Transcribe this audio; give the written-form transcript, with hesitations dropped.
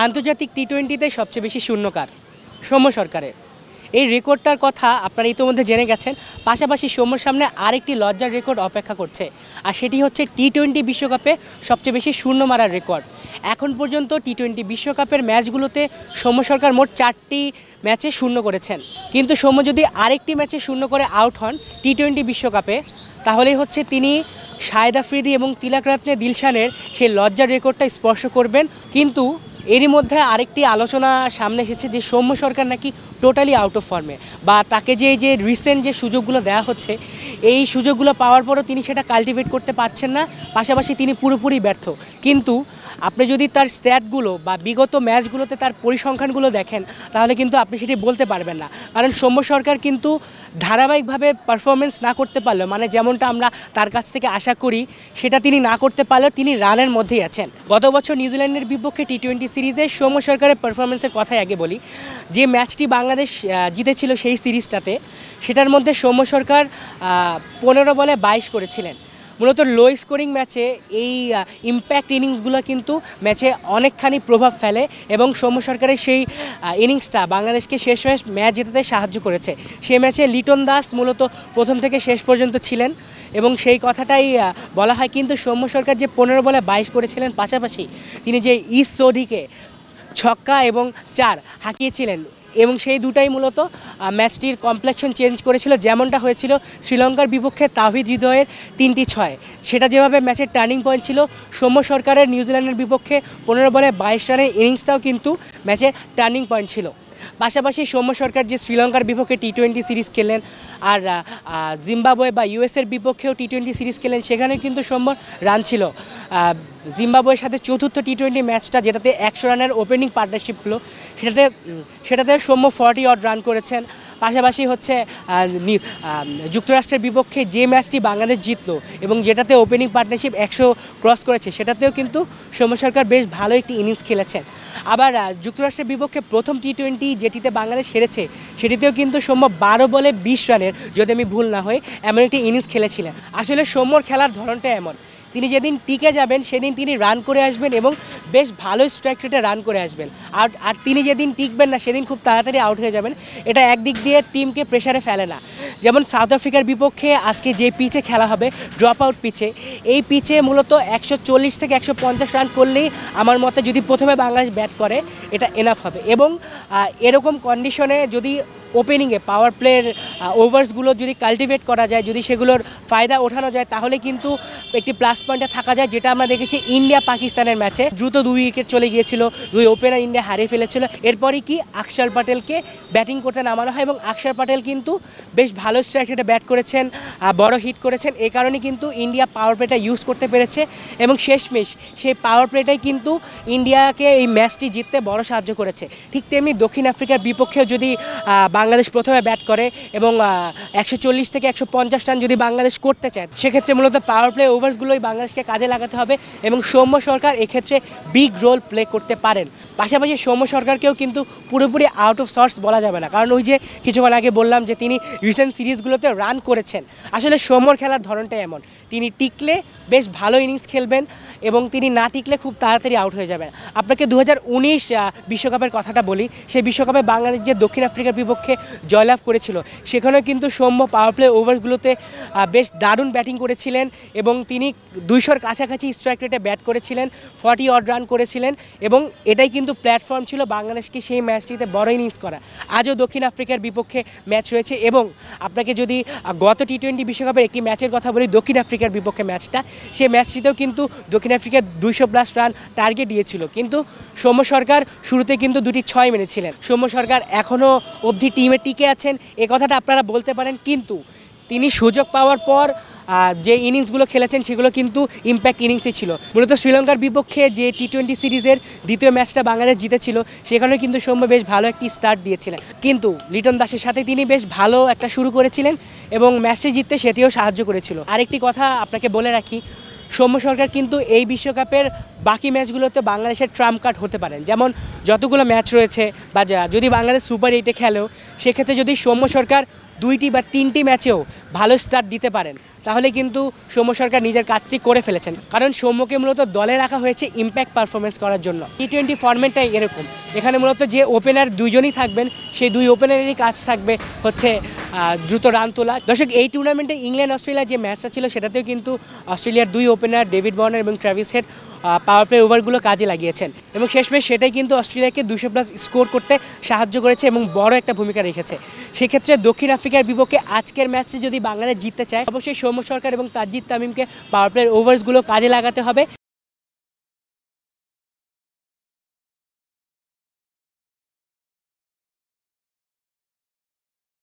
আন্তর্জাতিক টি-20তে সবচেয়ে বেশি শূন্যকার সৌম্য সরকারের। এই রেকর্ডটার কথা আপনারা ইতিমধ্যে জেনে গেছেন। পাশাপাশি সৌম্যর সামনে আরেকটি লজ্জার রেকর্ড অপেক্ষা করছে, আর সেটি হচ্ছে টি-20 বিশ্বকাপে সবচেয়ে বেশি শূন্য মারার রেকর্ড। এখন পর্যন্ত টি-20 বিশ্বকাপের ম্যাচগুলোতে সৌম্য সরকার মোট 4টি ম্যাচে শূন্য করেছেন। কিন্তু সৌম্য যদি আরেকটি ম্যাচে শূন্য করে আউট হন টি-20 বিশ্বকাপে, তাহলেই হচ্ছে তিনি শাহেদ আফ্রিদি এবং তিলক রত্নে দিলশানের সেই লজ্জার রেকর্ডটা স্পর্শ করবেন। কিন্তু এরই মধ্যে আরেকটি আলোচনা সামনে এসেছে যে সৌম্য সরকার নাকি টোটালি আউট অফ ফর্মে, বা তাকে যে রিসেন্ট যে সুযোগগুলো দেওয়া হচ্ছে এই সুযোগগুলো পাওয়ার পরও তিনি সেটা কাল্টিভেট করতে পারছেন না, পাশাপাশি তিনি পুরোপুরি ব্যর্থ। কিন্তু আপনি যদি তার স্ট্যাটগুলো বা বিগত ম্যাচগুলোতে তার পরিসংখ্যানগুলো দেখেন, তাহলে কিন্তু আপনি সেটি বলতে পারবেন না। কারণ সৌম্য সরকার কিন্তু ধারাবাহিকভাবে পারফরমেন্স না করতে পারলেও, মানে যেমনটা আমরা তার কাছ থেকে আশা করি সেটা তিনি না করতে পারলেও তিনি রানের মধ্যেই আছেন। গত বছর নিউজিল্যান্ডের বিপক্ষে টি-20 সিরিজে সৌম্য সরকারের পারফরমেন্সের কথাই আগে বলি। যে ম্যাচটি বাংলাদেশ জিতেছিল সেই সিরিজটাতে, সেটার মধ্যে সৌম্য সরকার 15 বলে 22 করেছিলেন। মূলত লো স্কোরিং ম্যাচে এই ইম্প্যাক্ট ইনিংসগুলো কিন্তু ম্যাচে অনেকখানি প্রভাব ফেলে, এবং সৌম্য সরকারের সেই ইনিংসটা বাংলাদেশকে শেষ ম্যাচ জেতাতে সাহায্য করেছে। সেই ম্যাচে লিটন দাস মূলত প্রথম থেকে শেষ পর্যন্ত ছিলেন, এবং সেই কথাটাই বলা হয়। কিন্তু সৌম্য সরকার যে 15 বলে 22 করেছিলেন, পাশাপাশি তিনি যে ইস সৌদিকে ছক্কা এবং 4 হাঁকিয়েছিলেন, এবং সেই দুটাই মূলত ম্যাচটির কমপ্লেকশন চেঞ্জ করেছিল। যেমনটা হয়েছিল শ্রীলঙ্কার বিপক্ষে তাওহিদ হৃদয়ের 3টি 6, সেটা যেভাবে ম্যাচের টার্নিং পয়েন্ট ছিল, সৌম্য সরকারের নিউজিল্যান্ডের বিপক্ষে 15 বলে 22 রানের ইনিংসটাও কিন্তু ম্যাচের টার্নিং পয়েন্ট ছিল। পাশাপাশি সৌম্য সরকার যে শ্রীলঙ্কার বিপক্ষে টি-20 সিরিজ খেললেন, আর জিম্বাবুয়ে বা ইউএসের বিপক্ষেও টি-20 সিরিজ খেলেন, সেখানে কিন্তু সৌম্যর রান ছিল। জিম্বাবুয়ের সাথে চতুর্থ টি-20 ম্যাচটা, যেটাতে 100 রানের ওপেনিং পার্টনারশিপ হলো, সেটাতে সৌম্য 40 অড রান করেছেন। পাশাপাশি হচ্ছে যুক্তরাষ্ট্রের বিপক্ষে যে ম্যাচটি বাংলাদেশ জিতলো এবং যেটাতে ওপেনিং পার্টনারশিপ 100 ক্রস করেছে, সেটাতেও কিন্তু সৌম্য সরকার বেশ ভালো একটি ইনিংস খেলেছেন। আবার যুক্তরাষ্ট্রের বিপক্ষে প্রথম টি-20 যেটিতে বাংলাদেশ হেরেছে, সেটিতেও কিন্তু সৌম্য 12 বলে 20 রানের, যদি আমি ভুল না হই, এমন একটি ইনিংস খেলেছিলেন। আসলে সৌম্যর খেলার ধরনটা এমন, তিনি যেদিন টিকে যাবেন সেদিন তিনি রান করে আসবেন এবং বেশ ভালো স্ট্রাইক রেটে রান করে আসবেন। আর তিনি যেদিন টিকবেন না সেদিন খুব তাড়াতাড়ি আউট হয়ে যাবেন। এটা একদিক দিয়ে টিমকে প্রেশারে ফেলে না। যেমন সাউথ আফ্রিকার বিপক্ষে আজকে যে পিচে খেলা হবে, ড্রপ আউট পিচে, এই পিচে মূলত 140 থেকে 150 রান করলেই আমার মতে, যদি প্রথমে বাংলাদেশ ব্যাট করে, এটা এনাফ হবে। এবং এরকম কন্ডিশনে যদি ওপেনিংয়ে পাওয়ার প্লের ওভার্সগুলো যদি কাল্টিভেট করা যায়, যদি সেগুলোর ফায়দা ওঠানো যায়, তাহলে কিন্তু একটি প্লাস পয়েন্টে থাকা যায়। যেটা আমরা দেখেছি ইন্ডিয়া পাকিস্তানের ম্যাচে, দ্রুত 2 উইকেট চলে গিয়েছিল, 2 ওপেনার ইন্ডিয়া হারিয়ে ফেলেছিল। এরপরই কি আকসার প্যাটেলকে ব্যাটিং করতে নামানো হয়, এবং আকসার প্যাটেল কিন্তু বেশ ভালো স্ট্রাইক রেটে ব্যাট করেছেন, বড় হিট করেছেন। এই কারণে কিন্তু ইন্ডিয়া পাওয়ার প্লেটা ইউজ করতে পেরেছে, এবং শেষমেশ সেই পাওয়ার প্লেটাই কিন্তু ইন্ডিয়াকে এই ম্যাচটি জিততে বড় সাহায্য করেছে। ঠিক তেমনি দক্ষিণ আফ্রিকার বিপক্ষেও যদি বাংলাদেশ প্রথমে ব্যাট করে এবং 140 থেকে 150 রান যদি বাংলাদেশ করতে চায়, সেক্ষেত্রে মূলত পাওয়ার প্লে ওভার্সগুলোই বাংলাদেশকে কাজে লাগাতে হবে, এবং সৌম্য সরকার এক্ষেত্রে বিগ রোল প্লে করতে পারেন। পাশাপাশি সৌম্য সরকারকেও কিন্তু পুরোপুরি আউট অফ সর্টস বলা যাবে না, কারণ ওই যে কিছুক্ষণ আগে বললাম যে তিনি রিসেন্ট সিরিজগুলোতে রান করেছেন। আসলে সৌম্যর খেলার ধরনটা এমন, তিনি টিকলে বেশ ভালো ইনিংস খেলবেন, এবং তিনি না টিকলে খুব তাড়াতাড়ি আউট হয়ে যাবেন। আপনাকে 2019 বিশ্বকাপের কথাটা বলি। সেই বিশ্বকাপে বাংলাদেশ যে দক্ষিণ আফ্রিকার বিপক্ষে জয়লাভ করেছিল, সেখানেও কিন্তু সৌম্য পাওয়ার প্লে ওভারগুলোতে বেশ দারুণ ব্যাটিং করেছিলেন, এবং তিনি 200-র কাছাকাছি স্ট্রাইক রেটে ব্যাট করেছিলেন, 40 অড রান করেছিলেন, এবং এটাই কিন্তু প্ল্যাটফর্ম ছিল বাংলাদেশকে সেই ম্যাচটিতে বড় ইনিংস করা। আজও দক্ষিণ আফ্রিকার বিপক্ষে ম্যাচ রয়েছে, এবং আপনাকে যদি গত টি-20 বিশ্বকাপের একটি ম্যাচের কথা বলি, দক্ষিণ আফ্রিকার বিপক্ষে ম্যাচটা, সেই ম্যাচটিতেও কিন্তু দক্ষিণ আফ্রিকার 200+ রান টার্গেট দিয়েছিল, কিন্তু সৌম্য সরকার শুরুতে কিন্তু 2টি 6 মেরেছিলেন। সৌম্য সরকার এখনও অবধি টিমে টিকে আছেন, এ কথাটা আপনারা বলতে পারেন, কিন্তু তিনি সুযোগ পাওয়ার পর যে ইনিংসগুলো খেলেছেন সেগুলো কিন্তু ইম্প্যাক্ট ইনিংসই ছিল। মূলত শ্রীলঙ্কার বিপক্ষে যে টি-20 সিরিজের দ্বিতীয় ম্যাচটা বাংলাদেশ জিতেছিল, সেখানে কিন্তু সৌম্য বেশ ভালো একটি স্টার্ট দিয়েছিলেন, কিন্তু লিটন দাসের সাথে তিনি বেশ ভালো একটা শুরু করেছিলেন, এবং ম্যাচটি জিততে সেটিও সাহায্য করেছিল। আরেকটি কথা আপনাকে বলে রাখি, সৌম্য সরকার কিন্তু এই বিশ্বকাপের বাকি ম্যাচগুলোতে বাংলাদেশের ট্রাম্প কার্ড হতে পারেন। যেমন যতগুলো ম্যাচ রয়েছে, বা যদি বাংলাদেশ সুপার 8-এ খেলেও, সেক্ষেত্রে যদি সৌম্য সরকার 2টি বা 3টি ম্যাচেও ভালো স্টার্ট দিতে পারেন, তাহলে কিন্তু সৌম্য সরকার নিজের কাজটি করে ফেলেছেন। কারণ সৌম্যকে মূলত দলে রাখা হয়েছে ইম্প্যাক্ট পারফরমেন্স করার জন্য। টি20 ফরম্যাটটাই এরকম, এখানে মূলত যে ওপেনার দুইজনই থাকবেন, সেই দুই ওপেনারেরই কাজ থাকবে হচ্ছে দ্রুত রান তোলা। দর্শক, এই টুর্নামেন্টে ইংল্যান্ড অস্ট্রেলিয়ার যে ম্যাচটা ছিল সেটাতেও কিন্তু অস্ট্রেলিয়ার দুই ওপেনার ডেভিড ওয়ার্নার এবং ট্র্যাভিস হেড পাওয়ার প্লে ওভারগুলো কাজে লাগিয়েছেন এবং শেষমেশ সেটাই কিন্তু অস্ট্রেলিয়াকে 200+ স্কোর করতে সাহায্য করেছে এবং বড় একটা ভূমিকা রেখেছে। সেক্ষেত্রে দক্ষিণ আফ্রিকার বিপক্ষে আজকের ম্যাচটি যদি বাংলাদেশ জিততে চায়, অবশ্যই সৌম্য সরকার এবং তাজিদ তামিমকে পাওয়ার প্লের ওভার্সগুলো কাজে লাগাতে হবে।